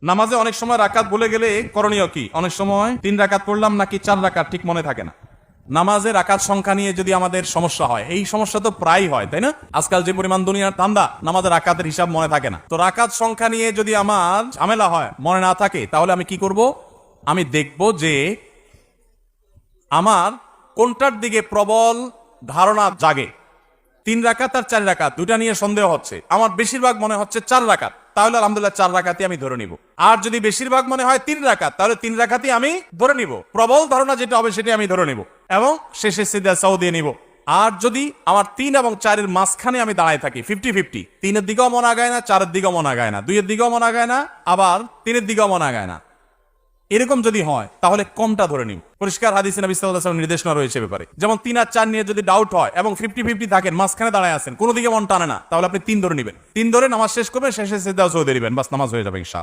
নামাজে অনেক সময় রাকাত ভুলে গেলে করণীয় কি? অনেক সময় 3 রাকাত পড়লাম নাকি 4 রাকাত ঠিক মনে থাকে না। নামাজের রাকাত সংখ্যা নিয়ে যদি আমাদের সমস্যা হয়, এই সমস্যা তো প্রায় হয়, তাই না? আজকাল যে পরিমাণ দুনিয়ার ধান্দা, নামাজের রাকাতের হিসাব মনে থাকে না। তো রাকাত সংখ্যা নিয়ে যদি আমার ঝামেলা হয়, মনে না থাকে, তাহলে আমি কি করব? আমি দেখব যে আমার কোনটার দিকে প্রবল ধারণা জাগে। 3 রাকাত আর 4 রাকাত দুটা নিয়ে সন্দেহ হচ্ছে, আমার বেশিরভাগ মনে হচ্ছে 4 রাকাত, তাহলে আলহামদুলিল্লাহ 4 রাকাতই আমি ধরে নিব। আর যদি বেশিরভাগ মনে হয় 3 রাকাত, তাহলে 3 রাকাতই আমি ধরে নিব। প্রবল ধারণা যেটা হবে সেটা আমি ধরে নিব এবং শেষে সিজদা সাও দিয়ে নিব। আর যদি আমার 3 এবং 4 এর মাঝখানে আমি দাঁড়ায় থাকি, 50-50, 3 এর দিকেও মন আগায় না, 4 এর দিকেও মন আগায় না, 2 এর দিকেও মন আগায় না, আবার 3 এর দিকেও মন আগায় না, এরকম যদি হয় তাহলে কমটা ধরে নিন। পরিষ্কার হাদিসে নবী সাল্লাল্লাহু আলাইহি ওয়াসাল্লাম নির্দেশনা রয়েছে ব্যাপারে। যেমন 3 আর 4 নিয়ে যদি ডাউট হয় এবং 50-50 থাকেন, মাঝখানে দাঁড়ায় আছেন, কোনো দিকে মন টানে না, তাহলে আপনি 3 ধরে নেবেন। 3 ধরে নামাজ শেষ করবেন, শেষে সিজদা সজদা দিবেন, বাস নামাজ হয়ে যাবে ইনশাআল্লাহ।